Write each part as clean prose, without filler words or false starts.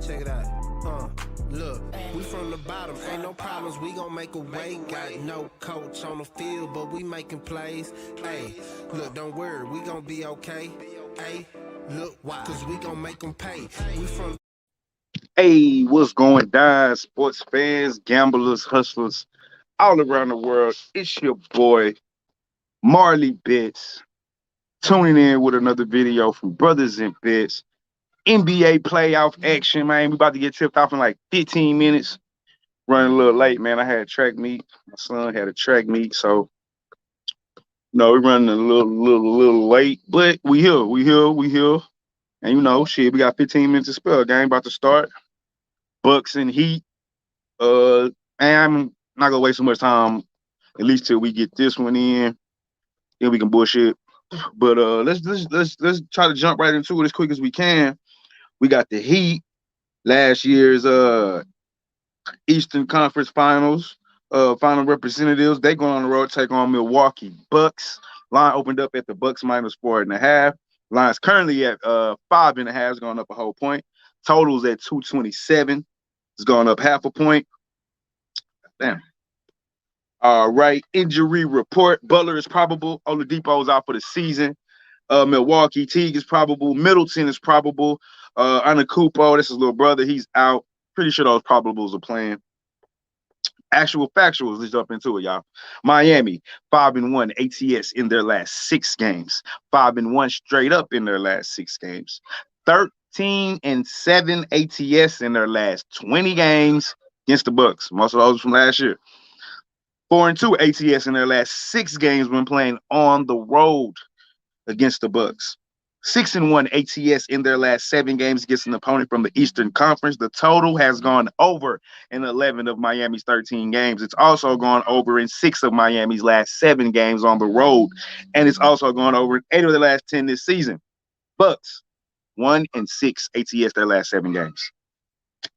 Check it out. Look, we from the bottom, ain't no problems, we gon' make a way. Got no coach on the field, but we making plays. Hey, look, don't worry, we gon' be okay. Hey, look, why? Cause we gon' make them pay. We from Hey, what's going down, sports fans, gamblers, hustlers all around the world? It's your boy, Marley Bits, tuning in with another video from Brothers and Bits. NBA playoff action, man. We about to get tipped off in like 15 minutes. Running a little late, man. I had a track meet. My son had a track meet, so no, we're running a little late. But we here. And shit, we got 15 minutes to spell. Game about to start. Bucks and Heat. And I'm not gonna waste so much time, at least till we get this one in. Then we can bullshit. But let's try to jump right into it as quick as we can. We got the Heat, last year's Eastern Conference Finals, final representatives. They going on the road, take on Milwaukee Bucks. Line opened up at the Bucks -4.5. Line's currently at 5.5, it's going up a whole point. Totals at 227. It's going up half a point. Damn. All right. Injury report. Butler is probable. Oladipo's out for the season. Milwaukee Teague is probable. Middleton is probable. Anakupo, that's his little brother. He's out. Pretty sure those probables are playing. Actual factuals. Let's jump into it, y'all. Miami 5-1 ATS in their last 6 games. 5-1 straight up in their last 6 games. 13-7 ATS in their last 20 games against the Bucks. Most of those from last year. 4-2 ATS in their last 6 games when playing on the road against the Bucks. 6-1 ATS in their last 7 games against an opponent from the Eastern Conference. The total has gone over in 11 of Miami's 13 games. It's also gone over in 6 of Miami's last 7 games on the road, and it's also gone over in 8 of the last 10 this season. Bucks 1-6 ATS their last 7 games.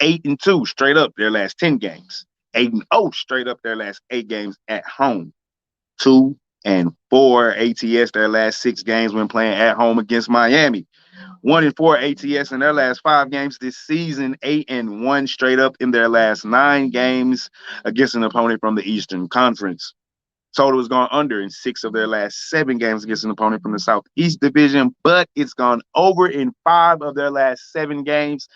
8-2 straight up their last 10 games. 8-0 straight up their last 8 games at home. 2-4 ATS their last 6 games when playing at home against Miami. 1-4 ATS in their last 5 games this season. 8-1 straight up in their last 9 games against an opponent from the Eastern Conference. Total has gone under in 6 of their last 7 games against an opponent from the Southeast Division, but it's gone over in 5 of their last 7 games.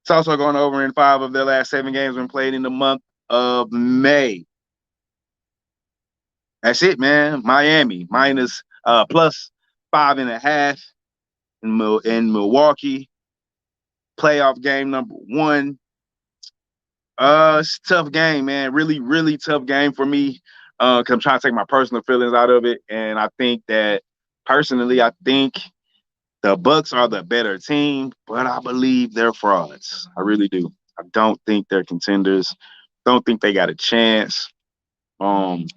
It's also gone over in 5 of their last 7 games when played in the month of May. That's it, man. Miami minus plus 5.5 in Milwaukee. Playoff game number 1. It's a tough game, man. Really, really tough game for me. Because I'm trying to take my personal feelings out of it. And I think that personally, I think the Bucks are the better team, but I believe they're frauds. I really do. I don't think they're contenders. Don't think they got a chance. And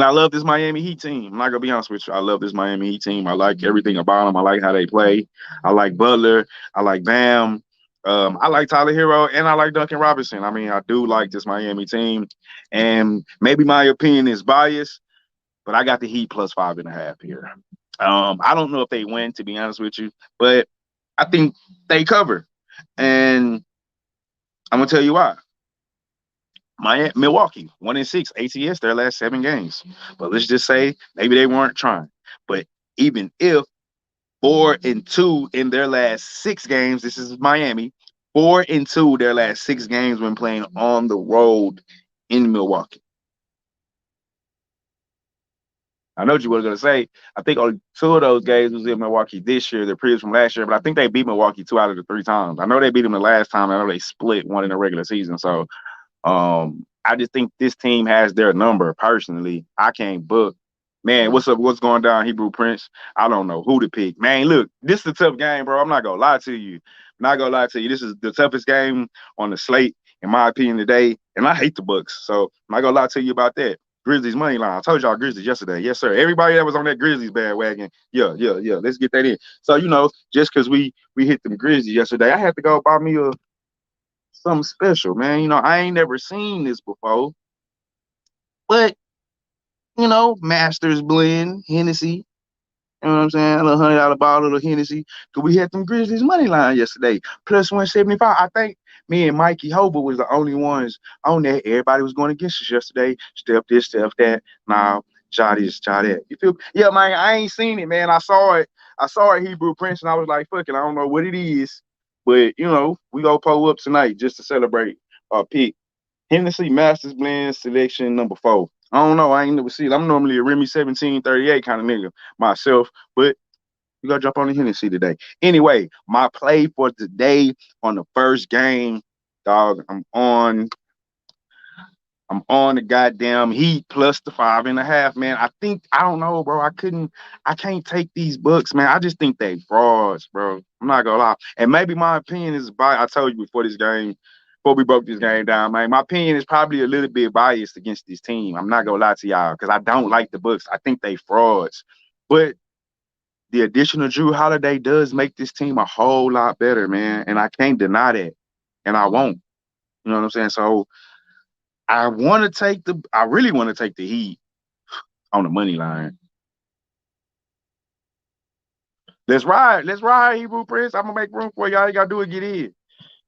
I love this Miami Heat team. I'm not gonna be honest with you. I love this Miami Heat team. I like everything about them. I like how they play. I like Butler. I like Bam. I like Tyler Hero, and I like Duncan Robinson. I mean, I do like this Miami team. And maybe my opinion is biased, but I got the Heat plus 5.5 here. I don't know if they win, to be honest with you, but I think they cover. And I'm gonna tell you why. Milwaukee 1-6 ATS their last 7 games, but let's just say maybe they weren't trying. But even if 4-2 in their last 6 games, this is Miami, 4-2 their last 6 games when playing on the road in Milwaukee. I know what you were gonna say. I think only 2 of those games was in Milwaukee this year. The previous from last year, but I think they beat Milwaukee 2 out of the 3 times. I know they beat them the last time. I know they split one in the regular season. So I just think this team has their number. Personally, I can't book. Man, what's up? What's going down, Hebrew Prince? I don't know who to pick. Man, look, this is a tough game, bro. I'm not gonna lie to you. This is the toughest game on the slate, in my opinion, today. And I hate the Bucks, so I'm not gonna lie to you about that. Grizzlies money line. I told y'all Grizzlies yesterday. Yes, sir. Everybody that was on that Grizzlies bandwagon, yeah. Let's get that in. So just because we hit them Grizzlies yesterday, I had to go buy me something special, man. I ain't never seen this before. But, Masters blend, Hennessy, You know what I'm saying? A little $100 ball, a little Hennessy. Cause we had them Grizzlies money line yesterday. Plus 175. I think me and Mikey Hobart was the only ones on that. Everybody was going against us yesterday. Step this, step that. Nah, jaw this, jaw that. You feel? Yeah, man, I ain't seen it, man. I saw it. I saw it, Hebrew Prince, and I was like, fuck it, I don't know what it is. But, we go pull up tonight just to celebrate our pick. Hennessy Masters Blend Selection number 4. I don't know. I ain't never seen it. I'm normally a Remy 1738 kind of nigga myself, but we gotta jump on the Hennessy today. Anyway, my play for today on the first game, dog. I'm on the goddamn Heat plus the 5.5, man. I don't know, bro. I can't take these Bucks, man. I just think they frauds, bro. I'm not gonna lie. And maybe my opinion is biased. I told you before this game, before we broke this game down, man. My opinion is probably a little bit biased against this team. I'm not gonna lie to y'all because I don't like the Bucks. I think they frauds. But the addition of Drew Holiday does make this team a whole lot better, man. And I can't deny that. And I won't. You know what I'm saying? So I really want to take the Heat on the money line. Let's ride. Let's ride, Hebrew Prince. I'm gonna make room for you. All you gotta do is get in.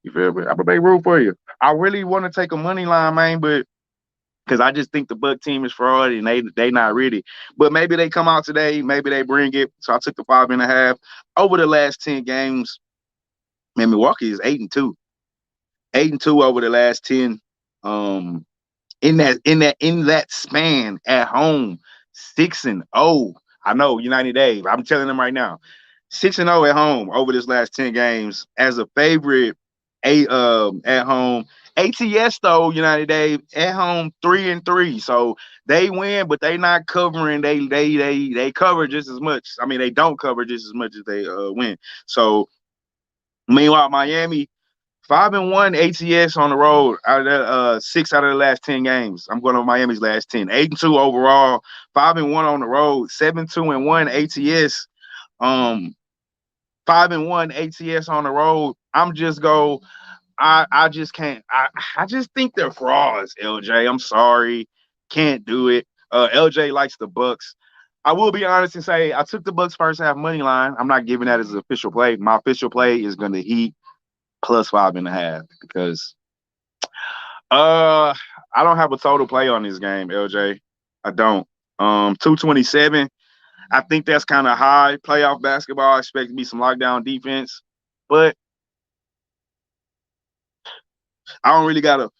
You feel me? I'm gonna make room for you. I really want to take a money line, man, but because I just think the Buck team is fraud and they not ready. But maybe they come out today, maybe they bring it. So I took the 5.5. Over the last 10 games, man, Milwaukee is 8-2. 8-2 over the last 10. In that span at home, 6-0. I know United Dave. I'm telling them right now, 6-0 at home over this last 10 games as a favorite. At home. ATS though, United Dave at home 3-3. So they win, but they not covering. They cover just as much. I mean, they don't cover just as much as they win. So meanwhile, Miami 5-1 ATS on the road out of the 6 out of the last 10 games. I'm going to Miami's last 10. 8-2 overall, 5-1 on the road, 7-2-1 ATS. 5-1 ATS on the road. I just can't. I just think they're frauds, LJ. I'm sorry. Can't do it. LJ likes the Bucks. I will be honest and say I took the Bucks first half money line. I'm not giving that as an official play. My official play is going to Heat plus 5.5 because I don't have a total play on this game, LJ. I don't. 227. I think that's kind of high. Playoff basketball, I expect to be some lockdown defense, but I don't really got a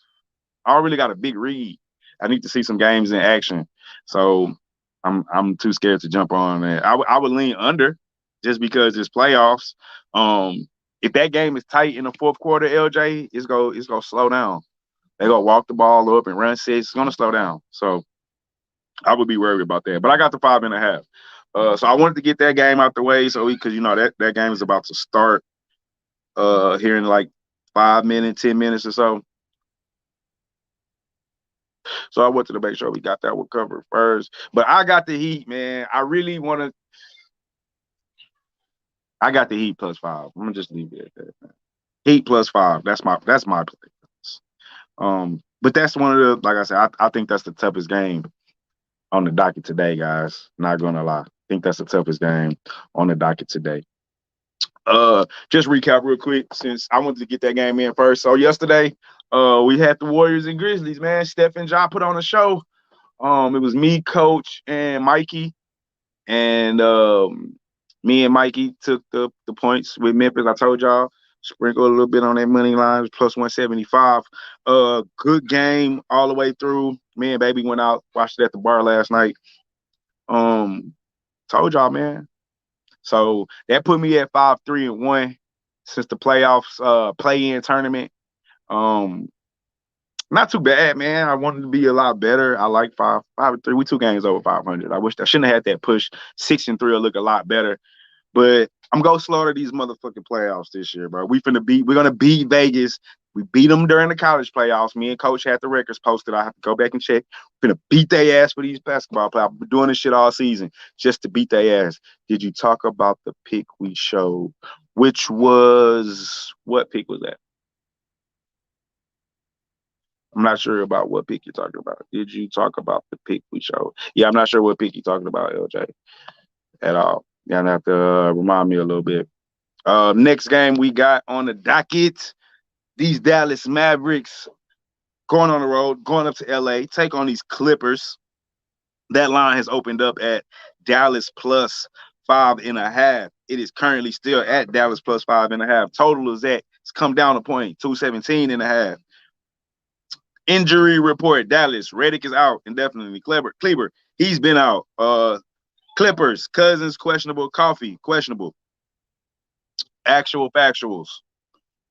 big read. I need to see some games in action. So I'm too scared to jump on that. I would lean under just because it's playoffs. If that game is tight in the fourth quarter, LJ, it's gonna slow down. They're gonna walk the ball up and run six. It's gonna slow down. So I would be worried about that. But I got the 5.5. So I wanted to get that game out the way because that game is about to start here in like 5 minutes, 10 minutes or so. So I wanted to make sure we got that one covered first. But I got the Heat, man. I got the Heat plus 5. I'm gonna just leave it at that, man. Heat plus 5. That's my play. But that's one of the, like I said, I think that's the toughest game on the docket today, guys. Not gonna lie. I think that's the toughest game on the docket today. Just recap real quick since I wanted to get that game in first. So yesterday, we had the Warriors and Grizzlies, man. Steph and John put on a show. It was me, Coach, and Mikey. And me and Mikey took the points with Memphis. I told y'all, sprinkle a little bit on that money line, plus 175. Good game all the way through. Me and Baby went out, watched it at the bar last night. Told y'all, man. So that put me at 5-3-1 since the playoffs play-in tournament. Not too bad, man. I wanted to be a lot better. I like 5-3. We 2 games over 500. I shouldn't have had that push. 6-3 will look a lot better. But I'm gonna slaughter these motherfucking playoffs this year, bro. We're gonna beat Vegas. We beat them during the college playoffs. Me and Coach had the records posted. I have to go back and check. We're gonna beat their ass for these basketball playoffs. I've been doing this shit all season just to beat their ass. Did you talk about the pick we showed? Which was what pick was that? I'm not sure about what pick you're talking about. Did you talk about the pick we showed? Yeah, I'm not sure what pick you're talking about, LJ, at all. You're gonna have to remind me a little bit. Next game we got on the docket. These Dallas Mavericks going on the road, going up to LA, take on these Clippers. That line has opened up at Dallas plus 5.5. It is currently still at Dallas plus 5.5. Total is at, it's come down a point, 217.5. Injury report, Dallas. Redick is out indefinitely. Kleber, he's been out. Clippers, Cousins, questionable. Coffee, questionable. Actual factuals.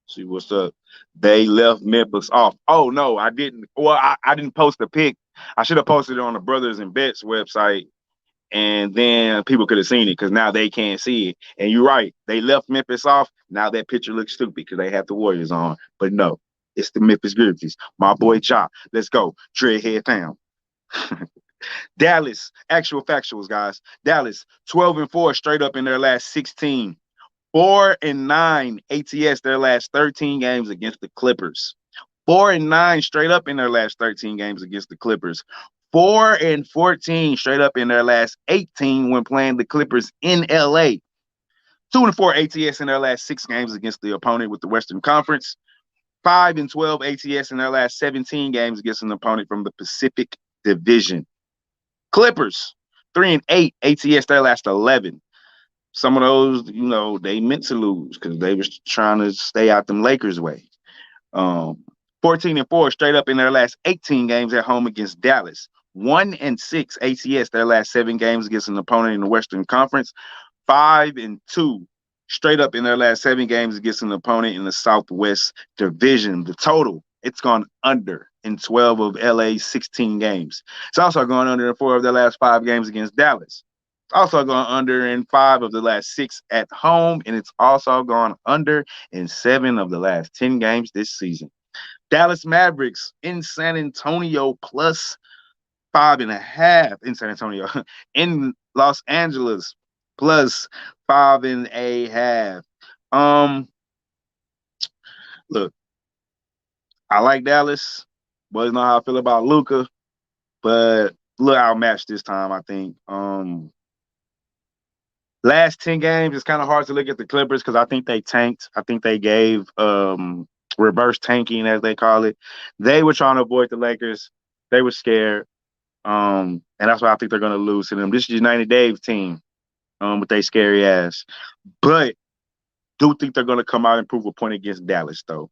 See what's up. They left Memphis off. Oh no, I didn't. Well, I didn't post a pic. I should have posted it on the Brothers and Bets website, and then people could have seen it because now they can't see it. And you're right, they left Memphis off. Now that picture looks stupid because they have the Warriors on. But no, it's the Memphis Grizzlies. My boy Chop. Let's go. Dreadhead Town. Dallas, actual factuals, guys. Dallas, 12-4 straight up in their last 16. 4-9 ATS their last 13 games against the Clippers. 4-9 straight up in their last 13 games against the Clippers. 4-14 straight up in their last 18 when playing the Clippers in LA. 2-4 ATS in their last 6 games against the opponent with the Western Conference. 5-12 ATS in their last 17 games against an opponent from the Pacific Division. Clippers, 3-8 ATS their last 11. Some of those, they meant to lose because they was trying to stay out them Lakers way. 14-4 straight up in their last 18 games at home against Dallas. 1-6 ATS their last 7 games against an opponent in the Western Conference. 5-2 straight up in their last 7 games against an opponent in the Southwest Division. The total, it's gone under in 12 of LA's 16 games. It's also gone under in 4 of their last 5 games against Dallas. It's also gone under in 5 of the last 6 at home, and it's also gone under in 7 of the last 10 games this season. Dallas Mavericks in San Antonio plus 5.5 in San Antonio. In Los Angeles plus 5.5. Look, I like Dallas. Boys know how I feel about Luka, but look outmatched this time, I think. Last 10 games, it's kind of hard to look at the Clippers because I think they tanked. I think they gave reverse tanking, as they call it. They were trying to avoid the Lakers. They were scared. And that's why I think they're going to lose to them. This is United Dave's team with their scary ass. But do think they're going to come out and prove a point against Dallas, though.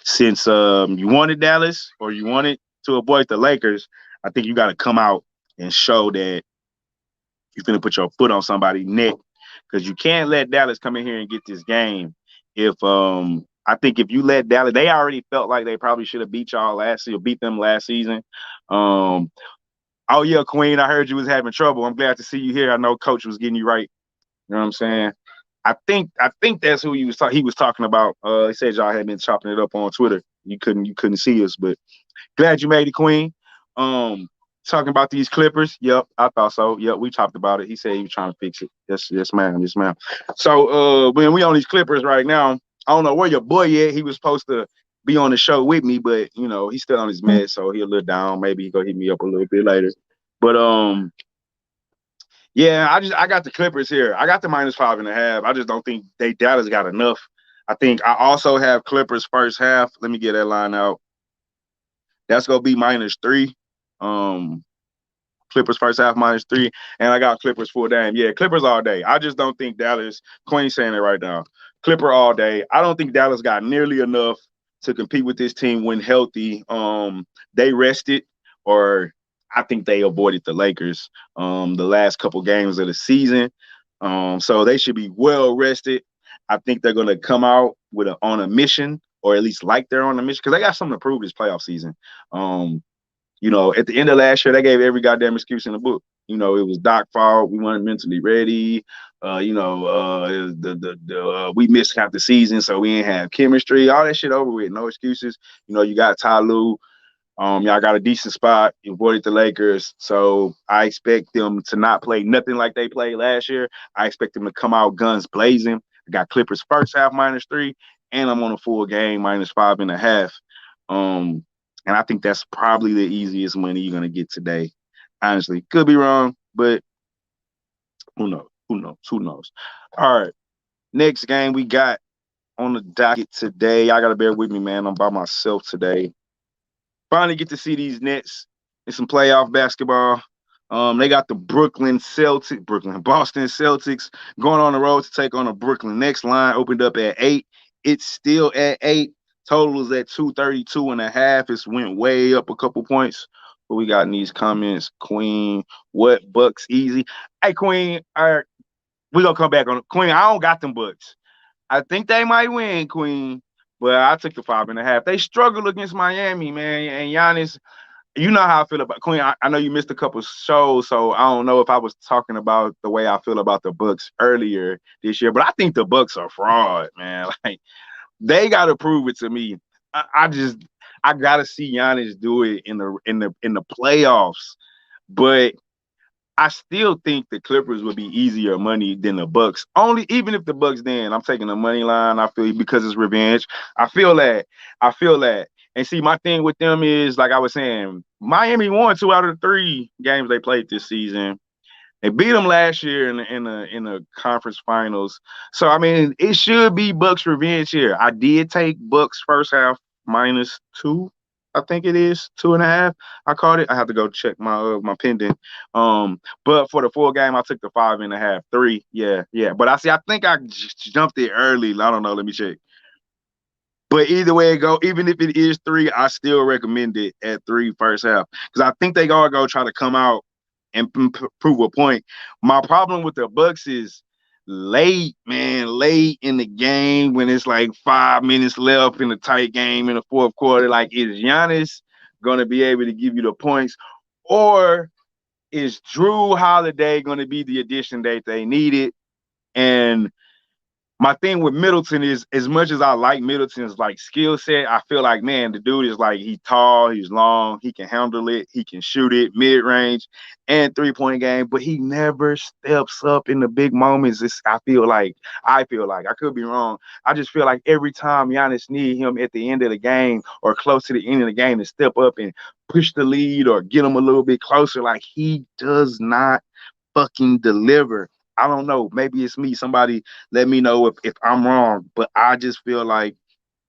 Since you wanted Dallas or you wanted to avoid the Lakers, I think you got to come out and show that you're going to put your foot on somebody's neck because you can't let Dallas come in here and get this game. If I think if you let Dallas, they already felt like they probably should have beat them last season. Oh yeah, Queen, I heard you was having trouble. I'm glad to see you here. I know Coach was getting you right. You know what I'm saying? I think that's who he was talking about. He said y'all had been chopping it up on Twitter. You couldn't see us, but glad you made it, Queen. Talking about these Clippers. Yep, I thought so. Yep, we talked about it. He said he was trying to fix it. Yes, ma'am. So when we on these Clippers right now, I don't know where your boy at. He was supposed to be on the show with me, but he's still on his meds, so he a little down. Maybe he go hit me up a little bit later. But yeah, I got the Clippers here. I got the minus 5.5. I just don't think Dallas got enough. I think I also have Clippers first half. Let me get that line out. That's gonna be -3. Clippers first half -3, and I got Clippers full game. Yeah, Clippers all day. I just don't think Dallas. Queen's saying it right now. Clipper all day. I don't think Dallas got nearly enough to compete with this team when healthy. They rested, or I think they avoided the Lakers the last couple games of the season. So they should be well rested. I think they're going to come out on a mission, or at least like they're on a mission, because they got something to prove this playoff season. At the end of last year, they gave every goddamn excuse in the book. It was Doc's fault. We weren't mentally ready. We missed half the season, so we didn't have chemistry. All that shit over with. No excuses. You got Ty Lue. Y'all got a decent spot. You avoided the Lakers. So I expect them to not play nothing like they played last year. I expect them to come out guns blazing. I got Clippers first half -3, and I'm on a full game -5.5. And I think that's probably the easiest money you're going to get today. Honestly, could be wrong, but who knows? knows? Who knows? All right. Next game we got on the docket today. I gotta bear with me, man. I'm by myself today. Finally get to see these Nets in some playoff basketball. They got the Boston Celtics going on the road to take on the Brooklyn Nets. Line opened up at 8. It's still at 8. Total is at 232 and a half. It's went way up a couple points. What we got in these comments? Queen, what Bucks easy? Hey, Queen, all right, we gonna come back on Queen. I don't got them Bucks. I think they might win, Queen, but I took the 5.5. They struggled against Miami, man, and Giannis. You know how I feel about Queen. I know you missed a couple shows, so I don't know if I was talking about the way I feel about the Bucks earlier this year, but I think the Bucks are fraud, man. Like they got to prove it to me. I gotta see Giannis do it in the playoffs, but I still think the Clippers would be easier money than the Bucks. Only even if the Bucks, then I'm taking the money line. I feel because it's revenge. I feel that. I feel that. And see, my thing with them is like I was saying, Miami won 2 out of the 3 games they played this season. They beat them last year in the conference finals. So I mean, it should be Bucks revenge here. I did take Bucks first half -2. I think it is 2.5. I caught it. I have to go check my pendant. But for the full game, I took the 5.5, 3. Yeah, yeah. But I think I jumped it early. I don't know. Let me check. But either way it go, even if it is 3, I still recommend it at 3 first half because I think they all go try to come out and prove a point. My problem with the Bucks is late, man, late in the game when it's like 5 minutes left in the tight game in the fourth quarter. Like, is Giannis going to be able to give you the points, or is Drew Holiday going to be the addition that they needed? And my thing with Middleton is, as much as I like Middleton's like skill set, I feel like, man, the dude is like, he's tall, he's long, he can handle it, he can shoot it mid range and 3-point game, but he never steps up in the big moments. I feel like I could be wrong. I just feel like every time Giannis need him at the end of the game or close to the end of the game to step up and push the lead or get him a little bit closer, like he does not fucking deliver. I don't know. Maybe it's me. Somebody let me know if I'm wrong. But I just feel like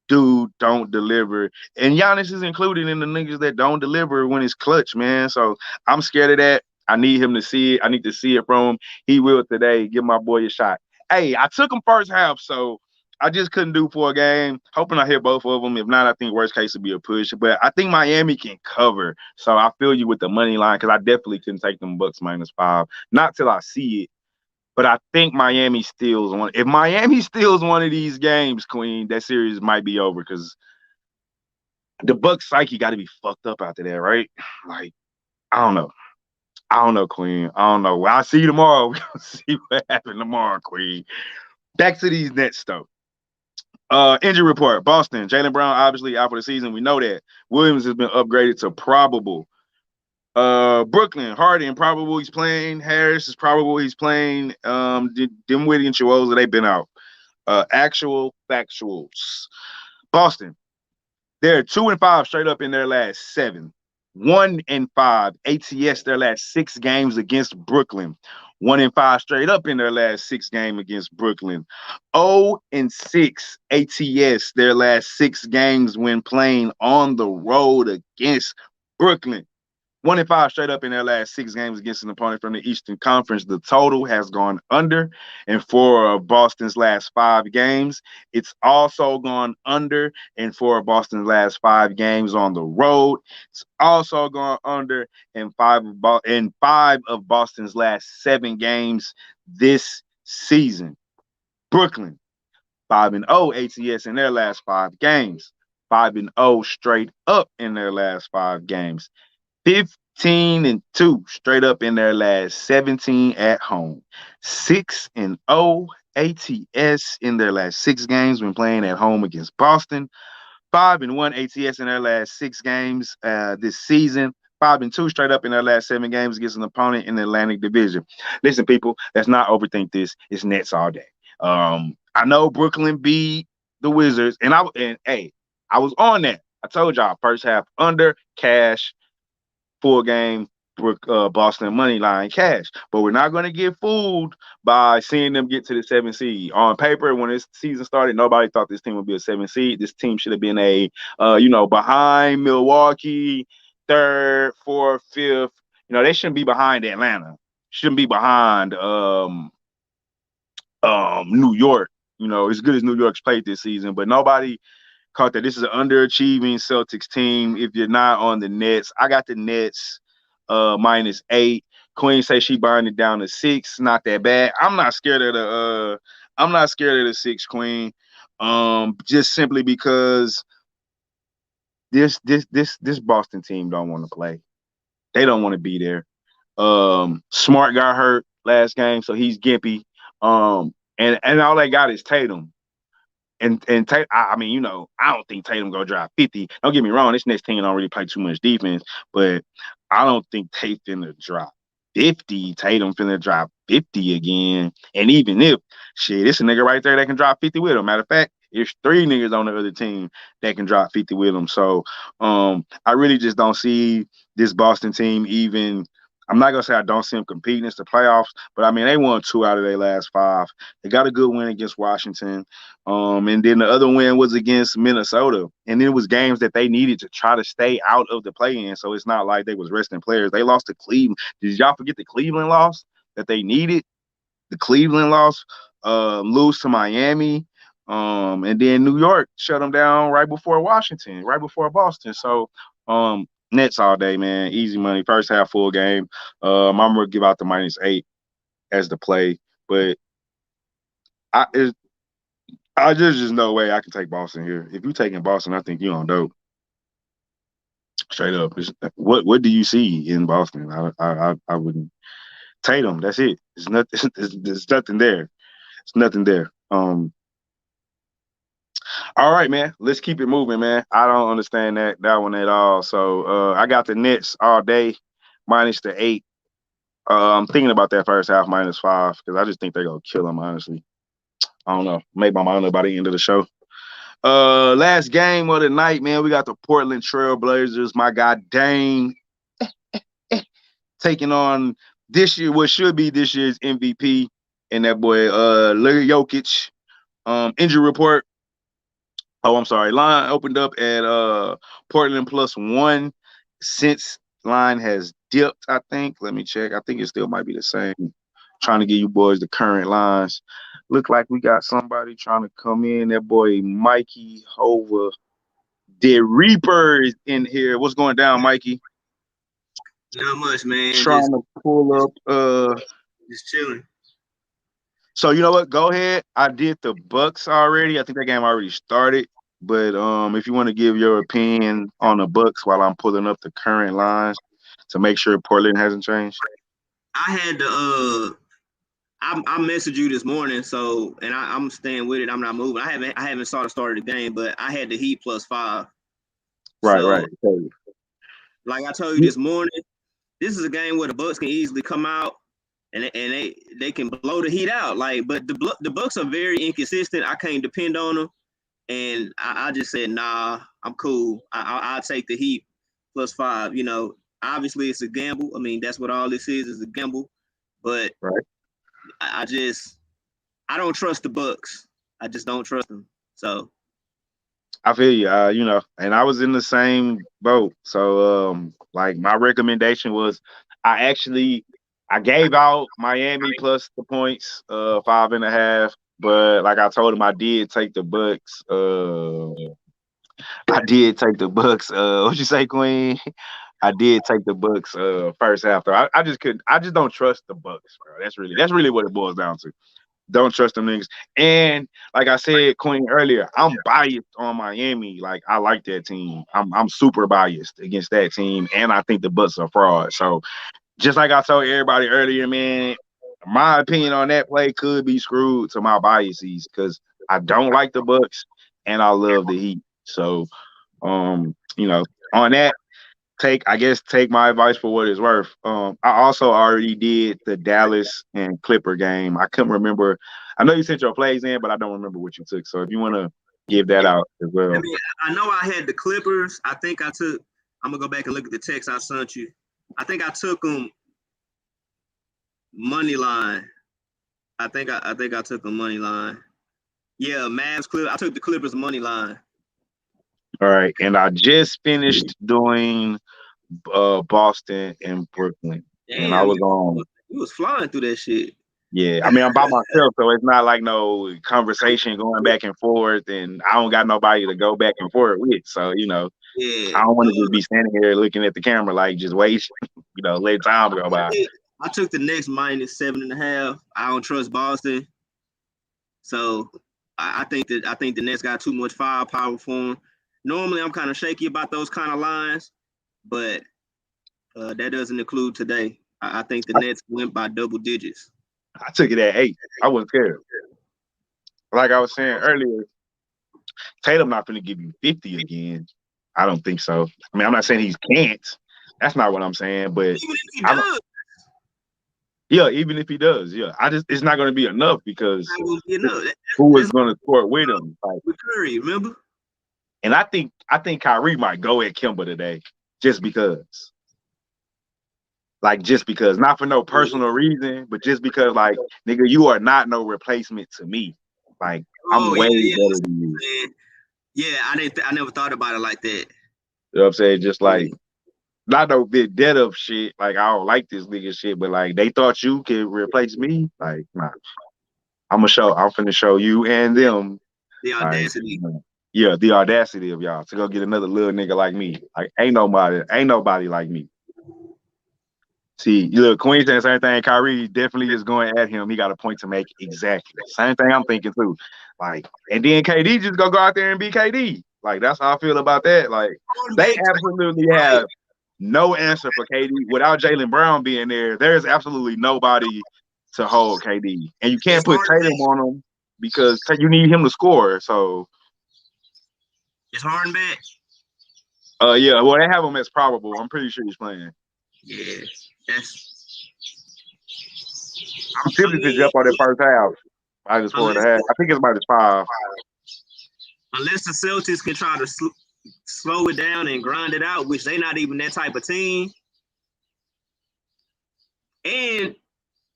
dude don't deliver. And Giannis is included in the niggas that don't deliver when it's clutch, man. So I'm scared of that. I need him to see it. I need to see it from him. He will today. Give my boy a shot. Hey, I took him first half, so I just couldn't do for a game. Hoping I hit both of them. If not, I think worst case would be a push. But I think Miami can cover. So I feel you with the money line because I definitely couldn't take them Bucks -5. Not till I see it. But I think Miami steals one. If Miami steals one of these games, Queen, that series might be over because the Bucks psyche got to be fucked up after that, right? Like, I don't know. I don't know, Queen. I don't know. Well, I'll see you tomorrow. We'll see what happens tomorrow, Queen. Back to these Nets, though. Injury report. Boston. Jaylen Brown obviously out for the season. We know that. Williams has been upgraded to probable. Brooklyn, Harden, probable he's playing. Harris is probable he's playing. Dinwiddie and Chiozza, they've been out. Actual factuals. Boston, they're 2-5 straight up in their last 7. 1-5 ATS their last 6 games against Brooklyn. 1-5 straight up in their last 6 games against Brooklyn. 0-6 ATS their last 6 games when playing on the road against Brooklyn. 1-5 straight up in their last 6 games against an opponent from the Eastern Conference. The total has gone under. And for Boston's last 5 games, it's also gone under. And for Boston's last 5 games on the road, it's also gone under. And 5 of Boston's last 7 games this season. Brooklyn, 5-0 ATS in their last 5 games. 5-0 straight up in their last 5 games. 15-2 straight up in their last 17 at home. 6-0 ATS in their last 6 games when playing at home against Boston. 5-1 ATS in their last 6 games this season. 5-2 straight up in their last 7 games against an opponent in the Atlantic Division. Listen, people, let's not overthink this. It's Nets all day. I know Brooklyn beat the Wizards, and hey, I was on that. I told y'all first half under, cash, full game Boston money line cash. But we're not going to get fooled by seeing them get to the 7th seed. On paper, when this season started, nobody thought this team would be a 7th seed. This team should have been behind Milwaukee, 3rd, 4th, 5th. They shouldn't be behind Atlanta. Shouldn't be behind New York. As good as New York's played this season, but nobody caught that this is an underachieving Celtics team. If you're not on the Nets, I got the Nets -8. Queen say she buying it down to 6. Not that bad. I'm not scared of the 6, Queen. Just simply because this Boston team don't want to play. They don't want to be there. Smart got hurt last game, so he's gimpy. And all they got is Tatum. And Tatum, I don't think Tatum gonna drop 50. Don't get me wrong, this next team don't really play too much defense, but I don't think Tatum finna drop 50. Tatum finna drop 50 again. And even if it's a nigga right there that can drop 50 with him. Matter of fact, there's 3 niggas on the other team that can drop 50 with him. So I really just don't see this Boston team even. I'm not gonna say I don't see them competing in the playoffs, but they won 2 out of their last 5. They got a good win against Washington, and then the other win was against Minnesota, and it was games that they needed to try to stay out of the play-in. So it's not like they was resting players. They lost to Cleveland. Did y'all forget the Cleveland loss that they needed? The Cleveland loss, lose to Miami, and then New York shut them down right before Washington, right before Boston. So. Nets all day, man. Easy money. First half full game. I'm gonna give out the -8 as the play, but there's just no way I can take Boston here. If you taking Boston, I think you on dope. Straight up. What do you see in Boston? I wouldn't. Tatum. That's it. There's nothing. There's nothing there. It's nothing there. All right, man. Let's keep it moving, man. I don't understand that one at all. So I got the Nets all day, -8. I'm thinking about that first half -5 because I just think they're gonna kill them. Honestly, I don't know. Maybe I'm on it by the end of the show. Last game of the night, man. We got the Portland Trail Blazers. My guy Dame taking on this year, what should be this year's MVP, and that boy Larry Jokic. Injury report. Oh, I'm sorry. Line opened up at Portland +1. Since line has dipped, I think. Let me check. I think it still might be the same. Trying to give you boys the current lines. Look like we got somebody trying to come in. That boy Mikey Hova. The Reaper is in here. What's going down, Mikey? Not much, man. Trying to pull up. Just chilling. So you know what? Go ahead. I did the Bucks already. I think that game already started. But if you want to give your opinion on the Bucks while I'm pulling up the current lines to make sure Portland hasn't changed. I had to I messaged you this morning, so and I'm staying with it. I'm not moving. I haven't saw the start of the game, but I had the Heat +5. Right, so, right. Like I told you this morning, this is a game where the Bucks can easily come out and they can blow the Heat out. But the Bucks are very inconsistent. I can't depend on them, and I just said, nah, I'm cool. I'll take the Heat +5. Obviously it's a gamble. That's what all this is a gamble. But right. I don't trust the Bucks. I just don't trust them. So I feel you. And I was in the same boat. So my recommendation was I gave out Miami plus the points, 5.5. But like I told him, I did take the Bucks. What you say, Queen? I did take the Bucks first half. Though. I just couldn't. I just don't trust the Bucks, bro. That's really what it boils down to. Don't trust them niggas. And like I said, Queen, earlier, I'm biased on Miami. Like I like that team. I'm super biased against that team, and I think the Bucks are fraud. So just like I told everybody earlier, man, my opinion on that play could be screwed to my biases because I don't like the Bucks and I love the Heat. So, on that, take my advice for what it's worth. I also already did the Dallas and Clipper game. I couldn't remember. I know you sent your plays in, but I don't remember what you took. So if you want to give that out as well. I know I had the Clippers. I think I took. I'm gonna go back and look at the text I sent you. I think I took them money line. I think I took them money line. Yeah, Mavs Clip. I took the Clippers money line. All right, and I just finished doing Boston and Brooklyn, and I Damn, was on. you was flying through that shit. Yeah, I mean, I'm by myself, so it's not like no conversation going back and forth, and I don't got nobody to go back and forth with. So, you know, Yeah. I don't want to just be standing here looking at the camera like just wait, you know, let time go by. I took the next -7.5. I don't trust Boston, so I think the Nets got too much firepower for them. Normally, I'm kind of shaky about those kind of lines, but that doesn't include today. I think the Nets went by double digits. I took it at 8. I wasn't scared. Like I was saying earlier, Tatum not going to give you 50 again. I don't think so. I mean, I'm not saying he can't. That's not what I'm saying. But even if he does, yeah, even if he does, yeah, it's not going to be enough because enough. who is going to score with him? Like, with Curry, remember? And I think Kyrie might go at Kemba today, just because. Like, just because, not for no personal reason, but just because, like, nigga, you are not no replacement to me. Like, I'm way better than you. Yeah, I never thought about it like that. You know what I'm saying? Just like, not no big dead of shit. Like, I don't like this nigga shit, but like, they thought you could replace me. Like, nah. I'm finna show you and them the audacity. Like, yeah, the audacity of y'all to go get another little nigga like me. Like, ain't nobody like me. See, look, Queen saying the same thing. Kyrie definitely is going at him. He got a point to make. Exactly. Same thing I'm thinking too. Like, and then KD just go out there and be KD. Like, that's how I feel about that. Like, they absolutely have no answer for KD. Without Jaylen Brown being there, there's absolutely nobody to hold KD. And you can't put Tatum on him because you need him to score. So is Harden back? Yeah, well, they have him as probable. I'm pretty sure he's playing. Yeah, I'm 50 up on that first half. -4.5. I think it's -5. Unless the Celtics can try to slow it down and grind it out, which they're not even that type of team. And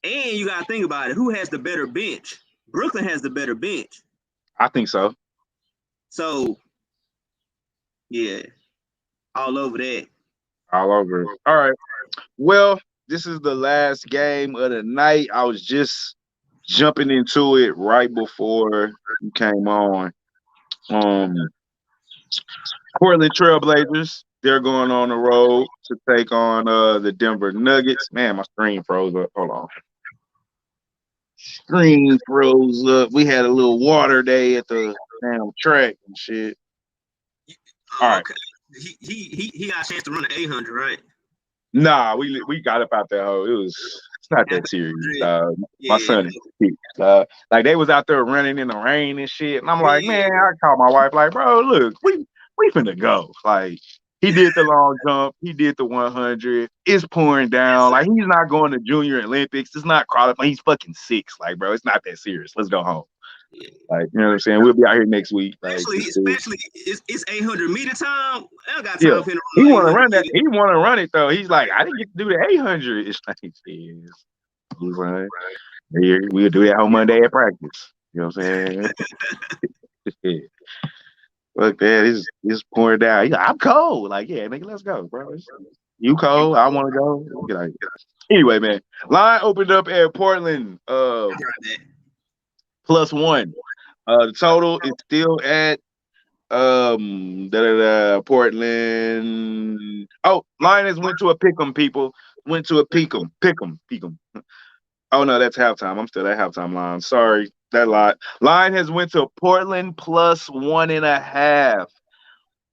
you gotta think about it. Who has the better bench? Brooklyn has the better bench. I think so. So, yeah, all over that. All over it. All right. Well, this is the last game of the night. I was just jumping into it right before you came on. Portland Trailblazers, they're going on the road to take on the Denver Nuggets. Man, my screen froze up. Hold on. Screen froze up. We had a little water day at the damn track and shit. All right. Okay. He got a chance to run an 800, right? Nah, we got up out there. It's not that serious. My son is like they was out there running in the rain and shit. And I'm like, man, I called my wife, like, bro, look, we finna go. Like, he did the long jump, he did the 100. It's pouring down. Like, he's not going to Junior Olympics. It's not qualifying. He's fucking 6. Like, bro, it's not that serious. Let's go home. Like, you know what I'm saying? We'll be out here next week. Like, especially it's 800-meter time. I got time for him. He want to run that. He want to run it though. He's like, I didn't get to do the 800. It's like, he's right. We'll do that on Monday at practice. You know what I'm saying? Look, man, it's pouring down. He's like, I'm cold. Like, yeah, nigga, let's go, bro. You cold? I want to go. Like, anyway, man, line opened up at Portland. +1. The total is still at Portland. Oh, Lions went to a pick'em, people. Went to a pick'em. Oh no, that's halftime. I'm still at halftime line. Sorry, that lie. Line has went to Portland +1.5.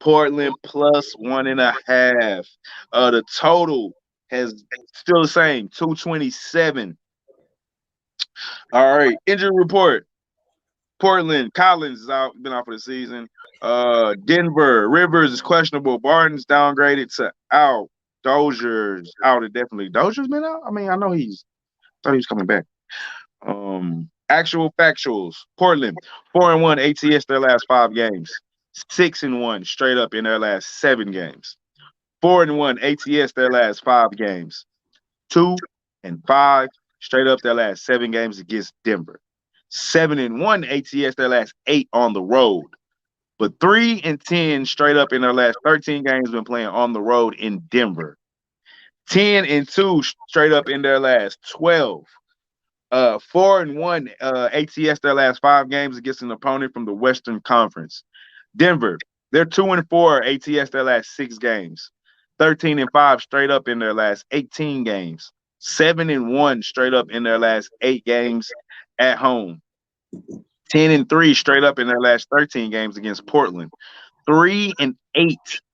Portland +1.5. The total has still the same, 227. All right, injury report. Portland, Collins is out, been out for the season. Denver, Rivers is questionable. Barton's downgraded to out. Dozier's out indefinitely. Dozier's been out? I mean, I know thought he was coming back. Actual factuals. Portland, 4-1 ATS their last 5 games. 6-1 straight up in their last 7 games. 4-1 ATS their last 5 games. 2-5 straight up their last 7 games against Denver. 7-1 ATS their last 8 on the road. But 3-10 straight up in their last 13 games been playing on the road in Denver. 10-2 straight up in their last 12. 4-1 ATS their last 5 games against an opponent from the Western Conference. Denver, they're 2-4 ATS their last 6 games. 13-5 straight up in their last 18 games. 7-1 straight up in their last 8 games at home. 10-3 straight up in their last 13 games against Portland. 3-8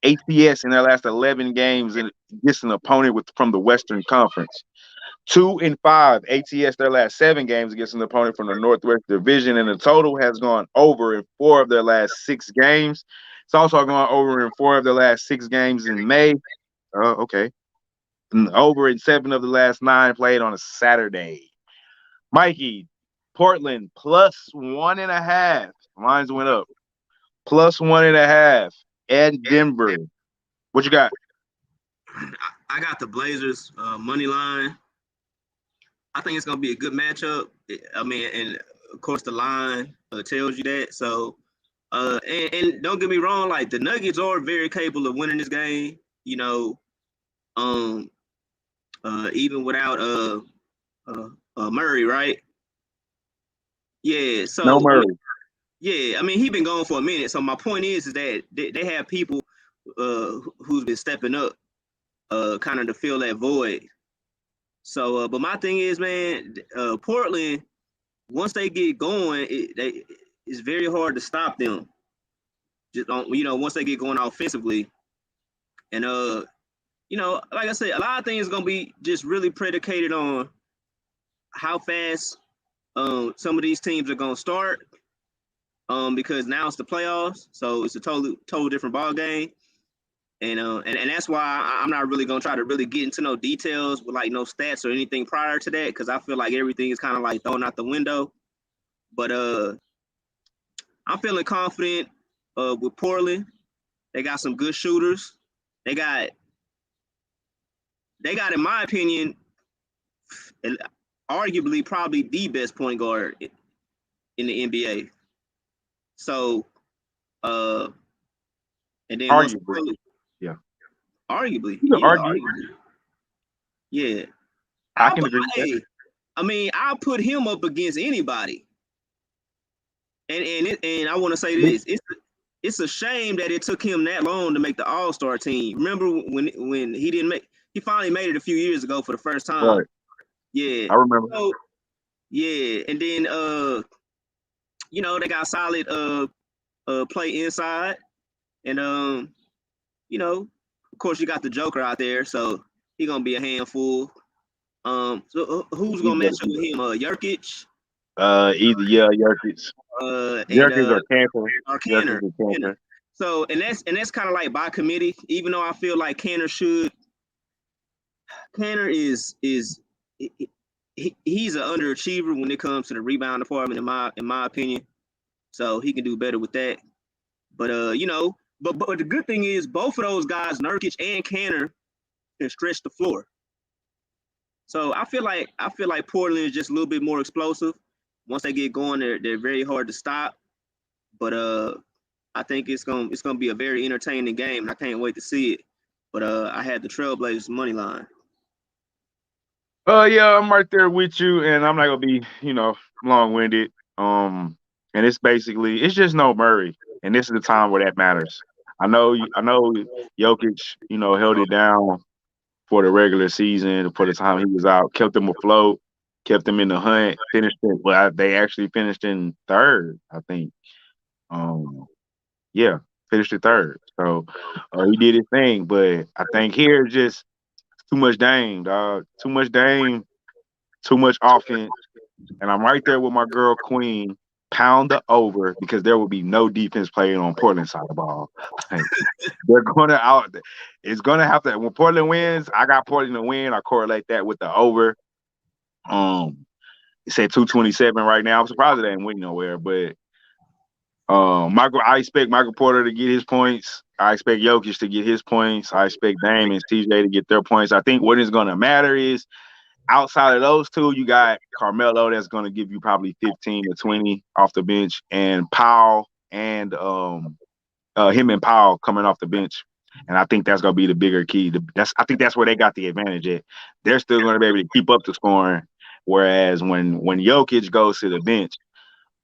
ATS in their last 11 games against an opponent from the Western Conference. 2-5 ATS their last 7 games against an opponent from the Northwest Division, and the total has gone over in 4 of their last 6 games. It's also gone over in 4 of their last 6 games in May. Okay. And over in 7 of the last 9 played on a Saturday. Mikey, Portland +1.5. Lines went up. +1.5 at Denver. What you got? I got the Blazers money line. I think it's gonna be a good matchup. I mean, and of course the line tells you that. So, and don't get me wrong, like the Nuggets are very capable of winning this game. You know, even without Murray, right? Yeah. So No Murray. yeah, I mean he been gone for a minute. So my point is that they have people who's been stepping up, kind of to fill that void. So, but my thing is, man, Portland, once they get going, it's very hard to stop them. Just once they get going offensively, and like I said, a lot of things is gonna be just really predicated on how fast some of these teams are gonna start. Because now it's the playoffs, so it's a total different ball game. And that's why I'm not really gonna try to really get into no details with like no stats or anything prior to that, because I feel like everything is kind of like thrown out the window. But I'm feeling confident with Portland. They got some good shooters. They got, in my opinion, arguably probably the best point guard in the NBA. So, and then arguably. Arguably. You can argue. Arguably. Yeah. I can agree with that. I mean, I'll put him up against anybody. And I want to say this. It's a shame that it took him that long to make the All-Star team. Remember when he finally made it a few years ago for the first time. Right. Yeah. I remember. So, yeah. And then they got solid play inside. And of course, you got the Joker out there, so he's gonna be a handful. So who's gonna match up with him? Jokic? Jokic. Jokic or Cantor. So and that's kind of like by committee. Even though I feel like Cantor is he's an underachiever when it comes to the rebound department, in my opinion. So he can do better with that. But But the good thing is both of those guys, Nurkic and Cantor, can stretch the floor. So I feel like Portland is just a little bit more explosive. Once they get going, they're very hard to stop. But I think it's gonna be a very entertaining game, and I can't wait to see it. But I had the Trailblazers money line. Yeah, I'm right there with you, and I'm not gonna be, long-winded. And it's just no Murray, and this is the time where that matters. I know Jokic, held it down for the regular season, for the time he was out, kept them afloat, kept them in the hunt, finished it. Well, they actually finished in third, I think. Finished in third. So he did his thing, but I think here just too much Dame, dog. Too much Dame, too much offense. And I'm right there with my girl Queen. Pound the over, because there will be no defense playing on Portland's side of the ball. They're gonna it's gonna have to, when Portland wins, I got Portland to win. I correlate that with the over. It's at 227 right now. I'm surprised it ain't winning nowhere, but I expect Michael Porter to get his points. I expect Jokic to get his points. I expect Dame and TJ to get their points. I think what is going to matter is outside of those two, you got Carmelo that's going to give you probably 15 to 20 off the bench, and Powell and him and Powell coming off the bench. And I think that's going to be the bigger key. I think that's where they got the advantage at. They're still going to be able to keep up the scoring, whereas when Jokic goes to the bench,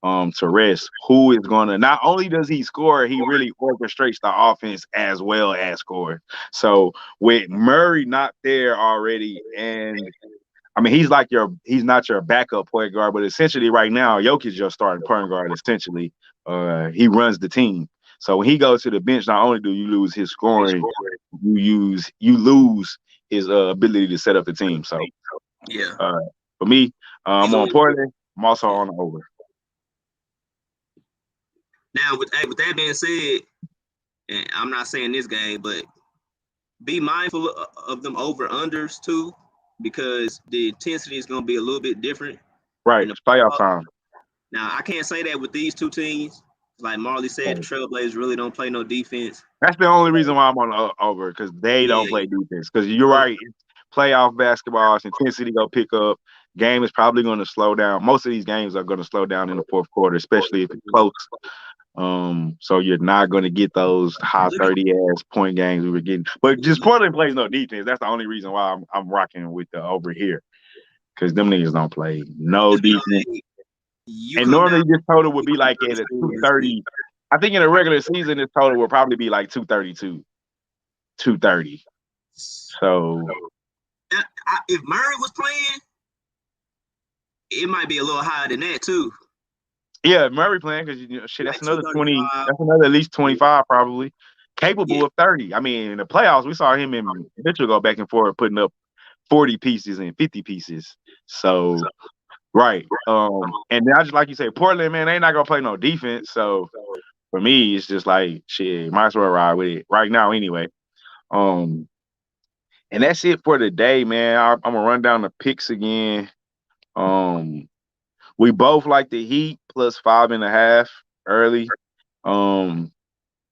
to rest, who is gonna not only does he score, he really orchestrates the offense as well as score. So with Murray not there already, and I mean he's not your backup point guard, but essentially right now Jokic is your starting point guard. Essentially, he runs the team. So when he goes to the bench, not only do you lose his scoring, you lose his ability to set up the team. So yeah, for me, I'm on Portland. I'm also on the over. Now, with that being said, and I'm not saying this game, but be mindful of them over-unders too, because the intensity is going to be a little bit different. Right, it's playoff time. Now, I can't say that with these two teams. Like Marley said, the Trailblazers really don't play no defense. That's the only reason why I'm on the over, because they don't play defense. Because you're right, playoff basketball, intensity going to pick up. Game is probably going to slow down. Most of these games are going to slow down in the fourth quarter, especially if it's close. So you're not going to get those high 30-ass point games we were getting. But just Portland plays no defense. That's the only reason why I'm rocking with the over here, because them niggas don't play no defense. And normally this total would be like at a 230. I think in a regular season, this total would probably be like 232, 230. So if Murray was playing, it might be a little higher than that too. Yeah, Murray playing, because shit, that's another 20. That's another at least 25 probably. Capable of 30. I mean, in the playoffs, we saw him and Mitchell go back and forth putting up 40 pieces and 50 pieces. So, right. And then I just like you say, Portland, man, they not gonna play no defense. So for me, it's just like shit, might as well ride with it right now anyway. And that's it for today, man. I'm gonna run down the picks again. We both like the Heat plus 5.5 early.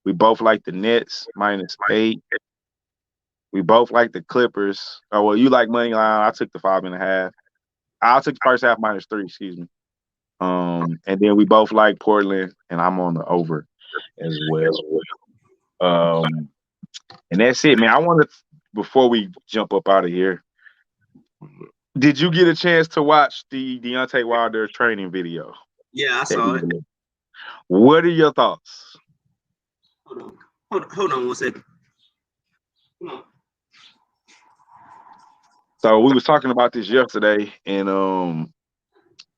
We both like the Nets -8. We both like the Clippers. Oh, well, you like money line. I took the 5.5. I took the first half -3, excuse me. And then we both like Portland, and I'm on the over as well. And that's it, man. I want to, before we jump up out of here, did you get a chance to watch the Deontay Wilder training video? Yeah, I saw it. What are your thoughts? Hold on 1 second. Come on. So we was talking about this yesterday, and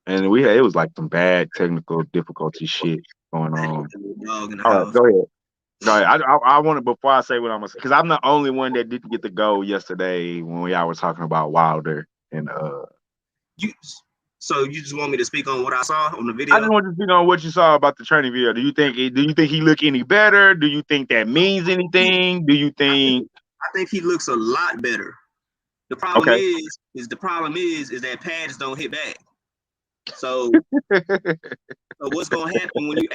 it was like some bad technical difficulty shit going on. All right, go ahead. I want to, before I say what I'm gonna say, because I'm the only one that didn't get to go yesterday when y'all were talking about Wilder and So you just want me to speak on what I saw on the video? I just want to speak on what you saw about the training video. Do you think he look any better? Do you think that means anything? Do you think? I think he looks a lot better. The problem is that pads don't hit back. So what's gonna happen when you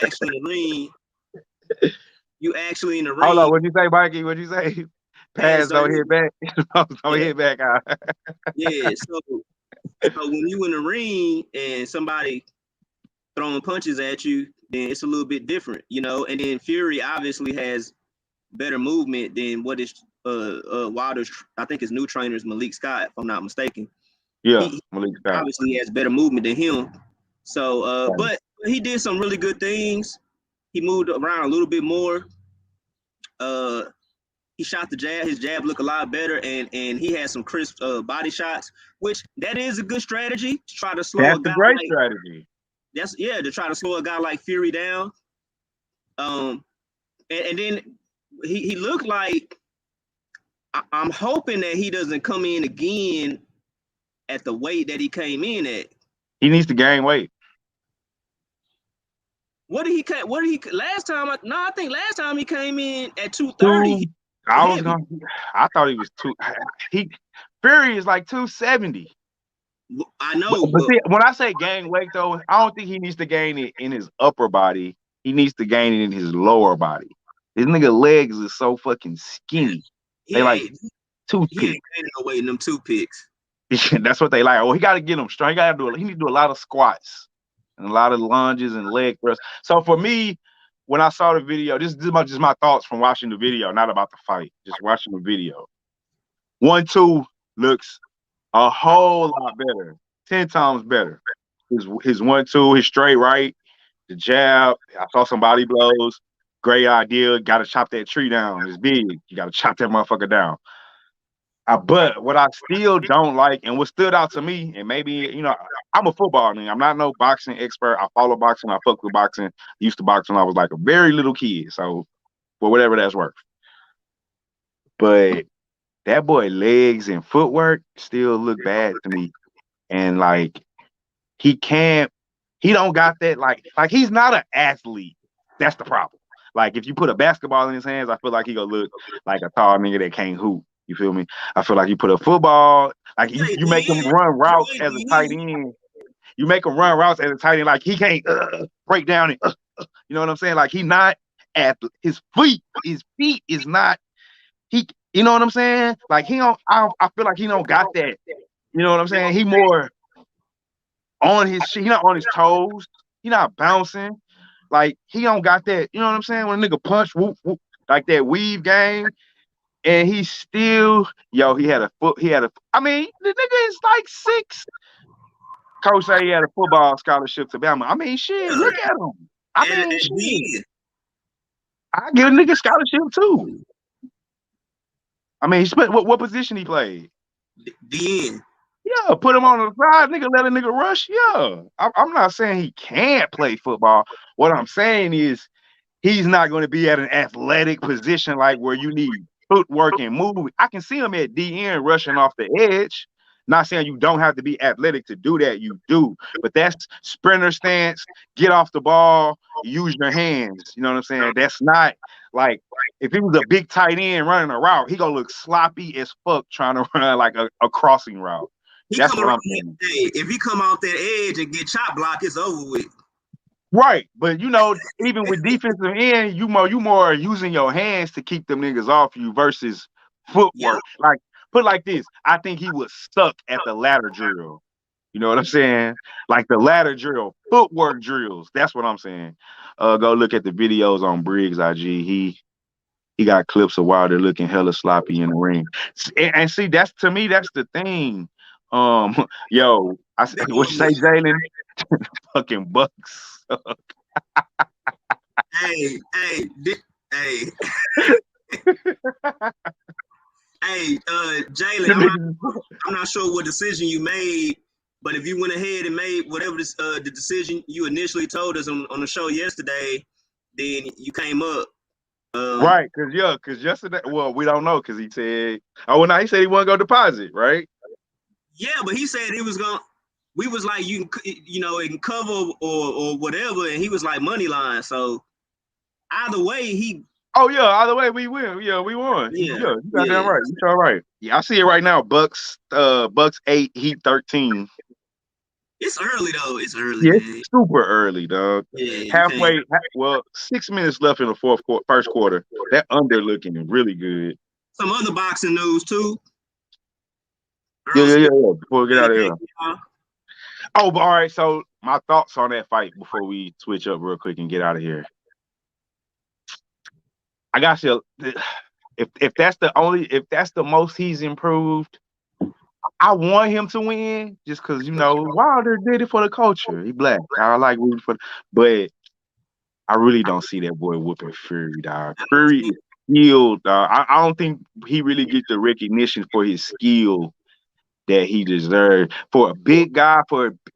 actually in the ring? Hold on, what'd you say, Mikey? What'd you say? Pads don't hit back. Don't hit back. Yeah. So when you in the ring and somebody throwing punches at you, then it's a little bit different, you know. And then Fury obviously has better movement than what is Wilder's. I think his new trainer is Malik Scott, if I'm not mistaken. Yeah, Malik Scott obviously has better movement than him. So, but he did some really good things. He moved around a little bit more. He shot the jab. His jab looked a lot better, and he had some crisp body shots, which that is a good strategy to try to slow a guy. That's a great strategy. To try to slow a guy like Fury down. And then he looked like, I'm hoping that he doesn't come in again at the weight that he came in at. He needs to gain weight. What did he last time? I think last time he came in at 230. I thought he was Fury is like 270. I know. But see, when I say gain weight, though, I don't think he needs to gain it in his upper body. He needs to gain it in his lower body. His nigga legs is so fucking skinny. They like He toothpicks. ain't gaining no weight in them toothpicks. That's what they like. Oh, he got to get them strong. He need to do a lot of squats and a lot of lunges and leg thrusts. So for me, when I saw the video, this is just my thoughts from watching the video, not about the fight. Just watching the video. 1-2 looks a whole lot better, 10 times better. His 1-2, his straight right, the jab. I saw some body blows. Great idea. Got to chop that tree down. It's big. You got to chop that motherfucker down. But what I still don't like, and what stood out to me, and maybe, you know, I'm a football nigga. I'm not no boxing expert. I follow boxing. I fuck with boxing. Used to box when I was like a very little kid. So, for whatever that's worth. But that boy legs and footwork still look bad to me. And like, he don't got that, like he's not an athlete. That's the problem. Like, if you put a basketball in his hands, I feel like he gonna look like a tall nigga that can't hoop. You feel me? I feel like you put a football, like you make him run routes as a tight end. You make him run routes as a tight end, like he can't break down and you know what I'm saying? Like, he not at his feet is not he. You know what I'm saying? Like, he don't. I feel like he don't got that. You know what I'm saying? He more on his shit. He not on his toes. He not bouncing. Like, he don't got that. You know what I'm saying? When a nigga punch, whoop, whoop, like that weave game. And he still, he had a, I mean, the nigga is like 6. Coach said he had a football scholarship to Bama. I mean, shit, look at him. I mean, shit. I give a nigga scholarship too. I mean, what position he played? The end. Yeah, put him on the side, nigga, let a nigga rush. Yeah. I'm not saying he can't play football. What I'm saying is he's not going to be at an athletic position like where you need footwork and movement. I can see him at DN rushing off the edge. Not saying you don't have to be athletic to do that. You do. But that's sprinter stance, get off the ball, use your hands. You know what I'm saying? That's not like, if he was a big tight end running a route, he gonna look sloppy as fuck trying to run like a crossing route. That's what I'm saying. If he come off that edge and get chop block, it's over with. Right, but you know, even with defensive end, you more using your hands to keep them niggas off you versus footwork. Yeah. Like, put like this, I think he was stuck at the ladder drill. You know what I'm saying? Like the ladder drill, footwork drills. That's what I'm saying. Go look at the videos on Briggs IG. He got clips of Wilder looking hella sloppy in the ring. And see, that's the thing. What you say, Jalen? Fucking Bucks. Hey, Jalen, I'm not sure what decision you made, but if you went ahead and made whatever the decision you initially told us on the show yesterday, then you came up. Right, because yesterday, well, we don't know, because he said, he said he wasn't going to deposit, right? Yeah, but he said he was going to. We was like, it can cover or whatever, and he was like money line. So either way, either way we win. Yeah, we won. You got that right. You all right. Yeah, I see it right now. Bucks 8, Heat 13. It's early though. It's early. Yeah, it's super early, dog. Yeah, halfway. 6 minutes left in the first quarter. That under looking really good. Some other boxing news too. Yeah. Before we get out of here. Oh, but all right. So my thoughts on that fight before we switch up real quick and get out of here. I got you. If that's the most he's improved, I want him to win just because Wilder did it for the culture. He black. I like rooting for, but I really don't see that boy whooping Fury, dog. Fury is skilled, dog. I don't think he really gets the recognition for his skill that he deserved. For a big guy,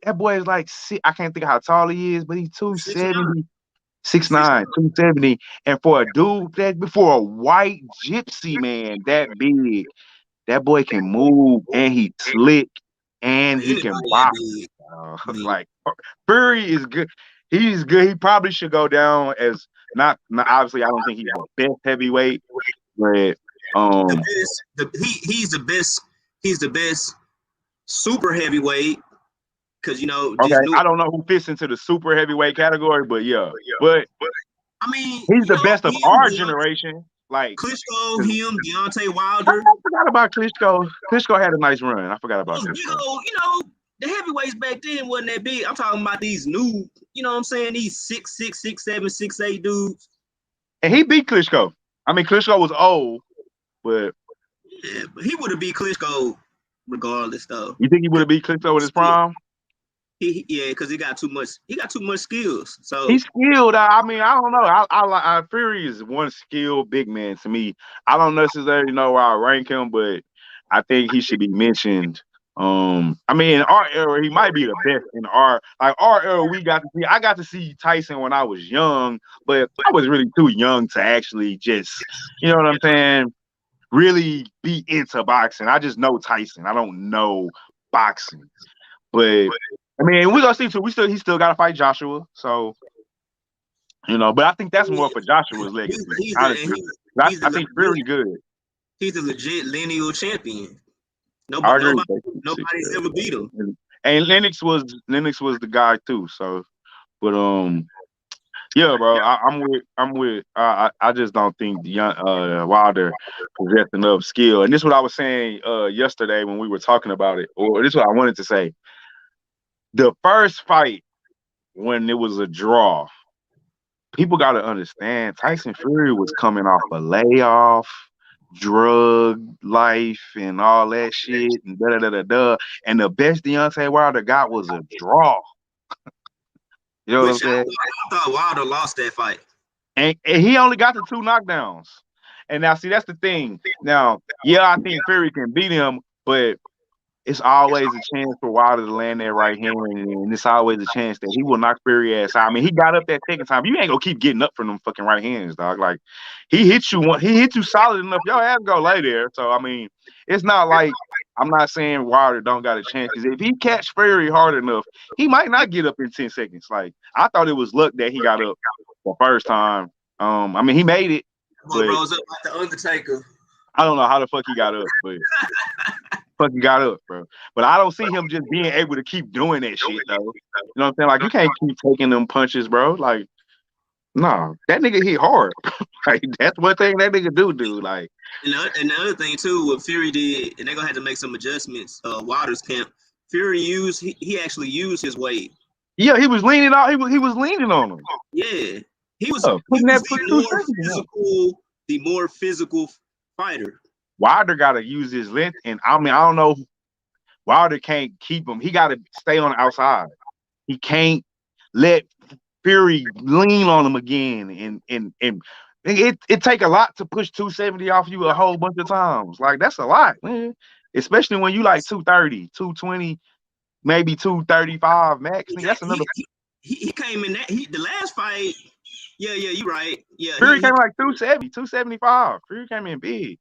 that boy is like, I can't think how tall he is, but he's 270, 6'9", 270. And for a dude for a white gypsy man that big, that boy can move and he slick and he can box. Like, Fury is good. He's good. He probably should go down as not obviously. I don't think he's the best heavyweight, but he's the best. He's the best super heavyweight because okay. I don't know who fits into the super heavyweight category, but yeah. But I mean, He's the best of him, our Deontay, generation. Like Klitschko, him, Deontay I Wilder. forgot about Klitschko. Klitschko had a nice run. I forgot about Those big Klitschko. old, the heavyweights back then wasn't that big. I'm talking about these new, you know what I'm saying? These 6'6", 6'7", 6'8" dudes. And he beat Klitschko. I mean, Klitschko was old, but Yeah, but he would have beat Klitschko regardless, though. you think he would have beat Klitschko in his prime? Because he got too much. He got too much skills. So He's skilled. I mean, I don't know. I Fury is one skilled big man to me. I don't necessarily know where I rank him, but I think he should be mentioned. I mean, in our era, he might be the best in our era. I got to see Tyson when I was young, but I was really too young to actually just, you know what I'm saying, really be into boxing. I just know Tyson. I don't know boxing, but I mean, we're gonna see too. He still got to fight Joshua, so. But I think that's more for Joshua's legacy. Honestly, I think Fury good. He's a legit lineal champion. I agree. Nobody's ever beat him. And Lennox was the guy too. So, but yeah, bro, I'm with. I just don't think Wilder possessed enough skill. And this is what I was saying yesterday when we were talking about it. Or this is what I wanted to say. The first fight when it was a draw. People got to understand Tyson Fury was coming off a layoff, drug life, and all that shit, and da. And the best Deontay Wilder got was a draw. You know what I'm saying? I thought Wilder lost that fight. And he only got the 2 knockdowns. And now, see, that's the thing. Now, yeah, I think Fury can beat him, but it's always a chance for Wilder to land that right hand, and it's always a chance that he will knock Fury ass out. I mean, he got up that second time. You ain't gonna keep getting up from them fucking right hands, dog. Like he hit you solid enough. Your ass go lay there. So I mean, it's not like I'm not saying Wilder don't got a chance. Because if he catch Fury hard enough, he might not get up in 10 seconds. Like I thought it was luck that he got up the first time. I mean, he made it. But rose up like the Undertaker. I don't know how the fuck he got up, but fucking got up, bro. But I don't see him just being able to keep doing that shit, though. You know what I'm saying? Like, you can't keep taking them punches, bro. Like, no, that nigga hit hard. Like, that's one thing that nigga do. Like, and the other thing too, what Fury did, and they're gonna have to make some adjustments. Wilder's camp, Fury he actually used his weight. Yeah, he was leaning out. He was leaning on him. Yeah, he was the more physical fighter. Wilder got to use his length, and I mean, I don't know. Wilder can't keep him. He got to stay on the outside. He can't let Fury lean on him again, and it take a lot to push 270 off you a whole bunch of times. Like that's a lot, man. Especially when you like 230, 220, maybe 235 max. That's another. He came in the last fight. Yeah, you're right. Yeah, Fury came like 270, 275. Fury came in big.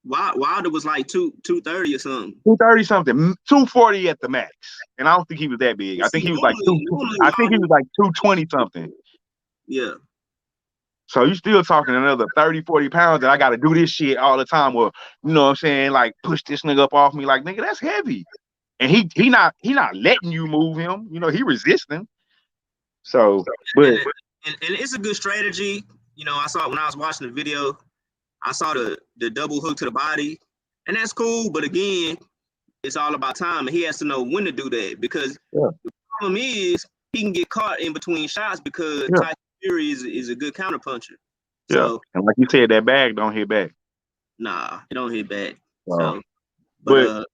Wilder was like 230 or something. 230 something, 240 at the max, and I don't think he was that big. I think he was like 220 something. Yeah. So you still talking another 30, 40 pounds that I got to do this shit all the time. Well, you know what I'm saying? Like push this nigga up off me. Like nigga, that's heavy, and he not letting you move him. You know he resisting. So, but and it's a good strategy. You know, I saw it when I was watching the video. I saw the double hook to the body, and that's cool. But again, it's all about time, and he has to know when to do that because the problem is he can get caught in between shots because Tyson Fury is a good counterpuncher. Yeah, so, and like you said, that bag don't hit back. Nah, it don't hit back. So, but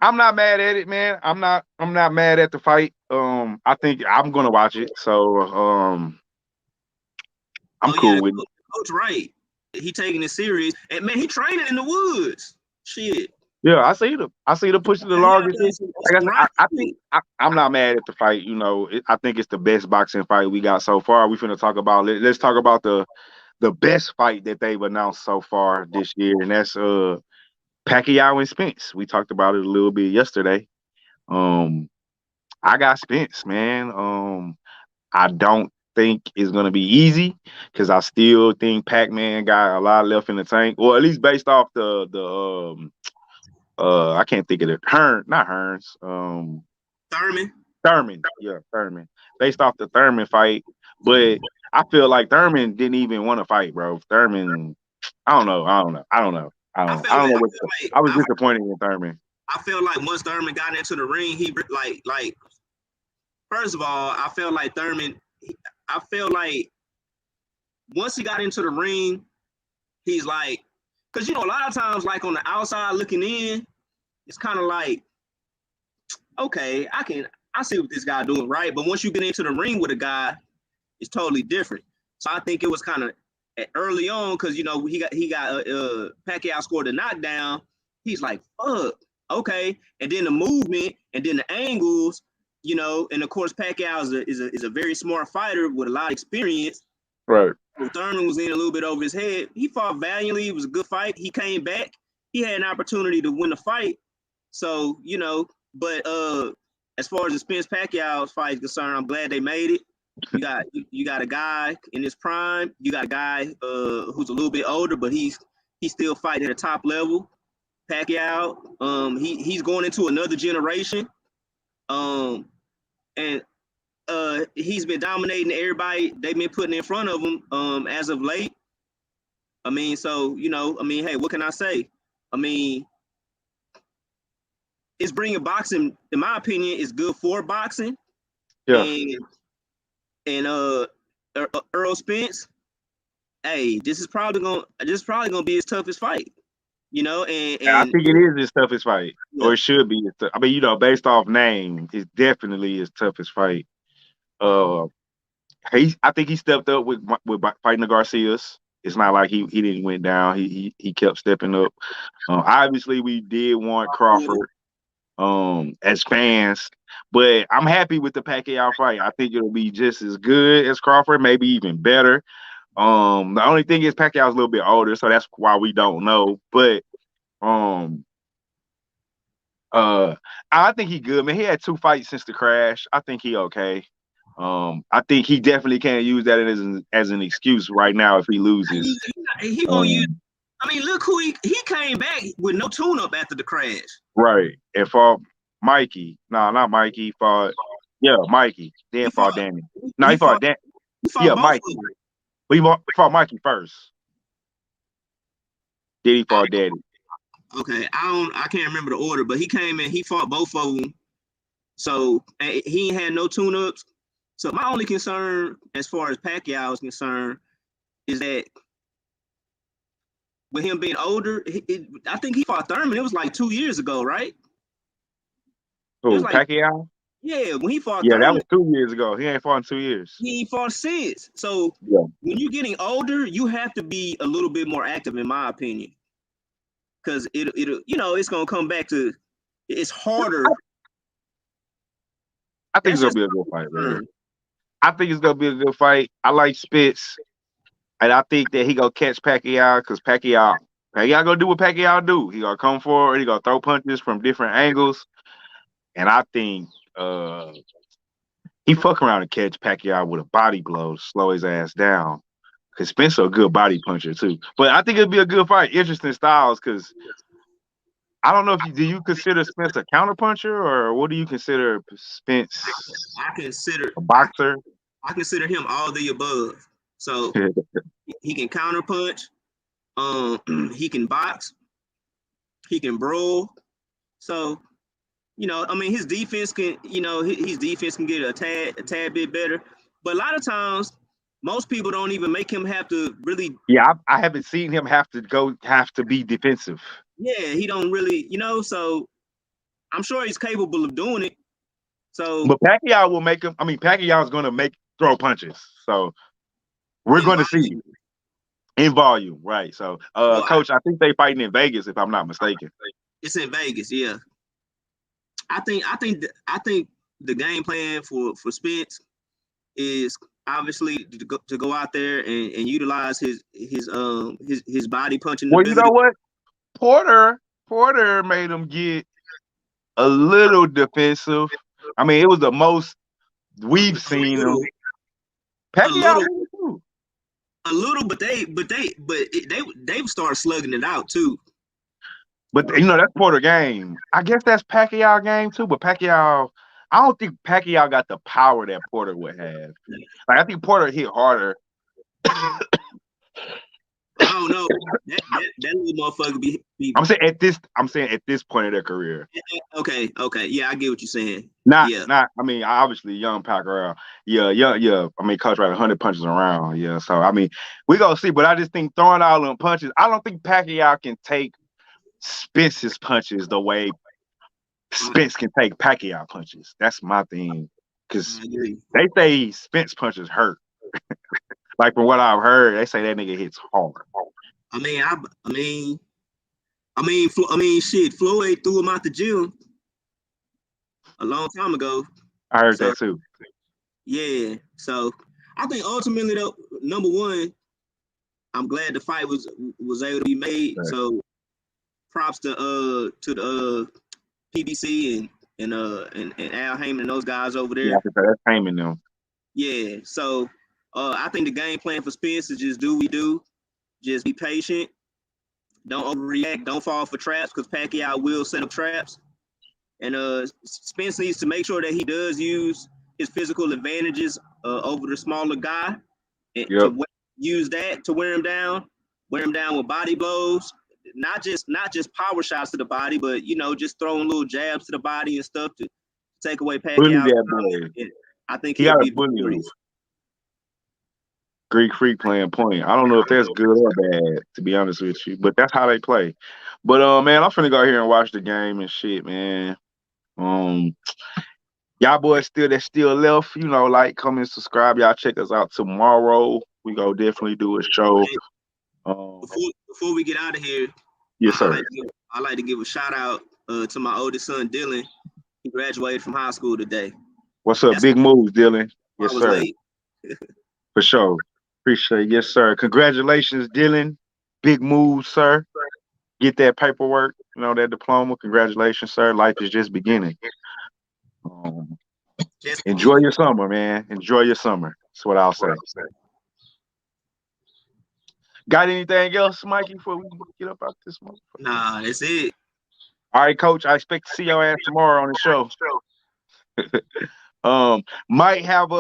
I'm not mad at it, man. I'm not mad at the fight. I think I'm gonna watch it. So, I'm cool with it. Coach Wright. He taking it serious, and man, he training in the woods. Shit. Yeah, I see the push to the largest. I think I'm not mad at the fight. You know, I think it's the best boxing fight we got so far. We finna talk about. Let's talk about the best fight that they've announced so far this year, and that's Pacquiao and Spence. We talked about it a little bit yesterday. I got Spence, man. I don't think it's gonna be easy because I still think Pac-Man got a lot left in the tank, or at least based off the I can't think of it. Thurman. Yeah, Thurman. Based off the Thurman fight, but I feel like Thurman didn't even want to fight, bro. Thurman, I don't know. I don't know what. I was disappointed in Thurman. I feel like once Thurman got into the ring, he like first of all, I felt like Thurman. I feel like once he got into the ring, he's like, because a lot of times, like on the outside looking in, it's kind of like, okay, I see what this guy doing, right? But once you get into the ring with a guy, it's totally different. So I think it was kind of early on because he got Pacquiao scored a knockdown. He's like, fuck, okay, and then the movement and then the angles, and of course Pacquiao is a very smart fighter with a lot of experience. Right. Thurman was in a little bit over his head. He fought valiantly. It was a good fight. He came back. He had an opportunity to win the fight. So, but as far as the Spence Pacquiao fight is concerned, I'm glad they made it. You got a guy in his prime. You got a guy who's a little bit older, but he's still fighting at a top level. Pacquiao, he's going into another generation. And he's been dominating everybody they've been putting in front of him as of late. I mean, so, hey, what can I say? I mean, it's bringing boxing, in my opinion, is good for boxing. Yeah. And Earl Spence, hey, this is probably gonna be his toughest fight. And I think it is his toughest fight, or it should be. I mean, based off name, it's definitely his toughest fight. I think he stepped up with fighting the Garcias. It's not like he didn't went down. He kept stepping up. Obviously, we did want Crawford as fans, but I'm happy with the Pacquiao fight. I think it'll be just as good as Crawford, maybe even better. The only thing is Pacquiao's a little bit older, so that's why we don't know. But I think he good, man. He had 2 fights since the crash. I think he okay. I think he definitely can't use that as an excuse right now if he loses. He gonna use. I mean, look who he came back with no tune-up after the crash. Right, and fought Mikey. No, not Mikey. He fought Mikey. Then he fought Danny. No, he fought Danny. Yeah, Mikey. But he fought Mikey first. Then he fought Daddy. Okay, I can't remember the order, but he came in. He fought both of them. So he ain't had no tune-ups. So my only concern, as far as Pacquiao is concerned, is that with him being older, I think he fought Thurman. It was like 2 years ago, right? Who, Pacquiao? Yeah, when he fought Thurman, that was 2 years ago. He ain't fought in 2 years. He ain't fought since. So when you're getting older, you have to be a little bit more active, in my opinion. Because it'll it's gonna come back to it's harder. I think it's gonna be a good fight, man. I think it's gonna be a good fight. I like Spitz, and I think that he gonna catch Pacquiao because Pacquiao gonna do what Pacquiao do. He gonna come forward. He gonna throw punches from different angles, and I think he fuck around and catch Pacquiao with a body blow to slow his ass down. Because Spencer a good body puncher too, but I think it'll be a good fight. Interesting styles, because I don't know if do you consider Spence a counter puncher, or what do you consider Spence? I consider a boxer. I consider him all the above. So he can counter punch, he can box, he can brawl. So I mean, his defense can his defense can get a tad bit better, but a lot of times most people don't even make him have to really. Yeah, I haven't seen him have to be defensive. Yeah, he don't really, so I'm sure he's capable of doing it. So, but Pacquiao will make him. I mean, Pacquiao is going to throw punches. So we're going to see in volume, right? So, Coach, I think they fighting in Vegas, if I'm not mistaken. It's in Vegas, yeah. I think the game plan for Spence is obviously to go out there and utilize his body punching. Well, ability. You know what? Porter made him get a little defensive. I mean, it was the most we've seen him. Pacquiao a little, but they started slugging it out too. But that's Porter game. I guess that's Pacquiao game too. But Pacquiao, I don't think Pacquiao got the power that Porter would have. Like, I think Porter hit harder. I don't know. That little motherfucker be I'm saying at this point of their career. Okay. Yeah, I get what you're saying. Not. I mean, obviously, young Pacquiao. Yeah. I mean, Coach right 100 punches around. Yeah. So I mean, we gonna see. But I just think throwing all them punches. I don't think Pacquiao can take Spence's punches the way Spence can take Pacquiao punches. That's my thing. Because they say Spence punches hurt. Like from what I've heard, they say that nigga hits hard. Shit. Floyd threw him out the gym a long time ago. I heard that too. Yeah. So I think ultimately, though, number one, I'm glad the fight was able to be made. Right. So props to the PBC and Al Heyman and those guys over there. Yeah, that's Heyman them. Yeah. So I think the game plan for Spence is just do what we do. Just be patient. Don't overreact. Don't fall for traps because Pacquiao will set up traps. And Spence needs to make sure that he does use his physical advantages over the smaller guy. And to use that to wear him down with body blows. Not just power shots to the body, but just throwing little jabs to the body and stuff to take away Pacquiao. I think he'll be bully. Greek Freak playing point. I don't know if that's good or bad, to be honest with you, but that's how they play. But man, I'm finna go here and watch the game and shit, man. Y'all boys that's still left, like, come and subscribe. Y'all check us out tomorrow. We go definitely do a show. Before we get out of here, yes, sir. I like to give a shout out to my oldest son, Dylan. He graduated from high school today. What's up? Big moves, Dylan. Yes, sir. For sure. Appreciate it. Yes, sir. Congratulations, Dylan. Big moves, sir. Get that paperwork, that diploma. Congratulations, sir. Life is just beginning. Enjoy your summer, man. Enjoy your summer. That's what I'll say. Got anything else, Mikey, before we get up out this month? Nah, that's it. All right, Coach. I expect to see your ass tomorrow on the show. Might have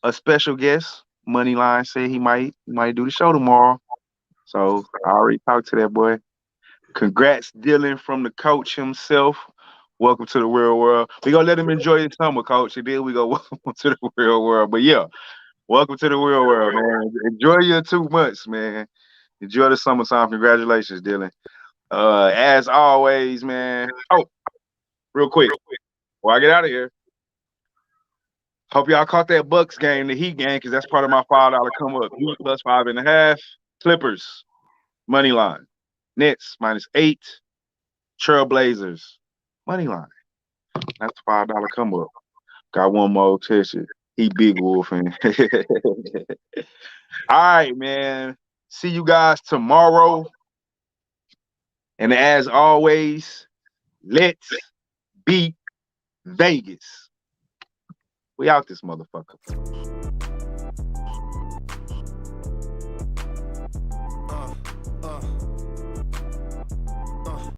a special guest. Moneyline said he might do the show tomorrow. So I already talked to that boy. Congrats, Dylan, from the coach himself. Welcome to the real world. We gonna let him enjoy his summer, Coach, and then we go welcome to the real world. But yeah, welcome to the real world, man. Enjoy your 2 months, man. Enjoy the summertime. Congratulations, Dylan. As always, man. Oh, real quick, before I get out of here. Hope y'all caught that Bucks game, the Heat game, because that's part of my $5 come up. Heat plus 5.5. Clippers, money line. Nets -8. Trailblazers, money line. That's $5 come up. Got one more test it. He big wolfing. All right, man. See you guys tomorrow. And as always, let's beat Vegas. We out this motherfucker.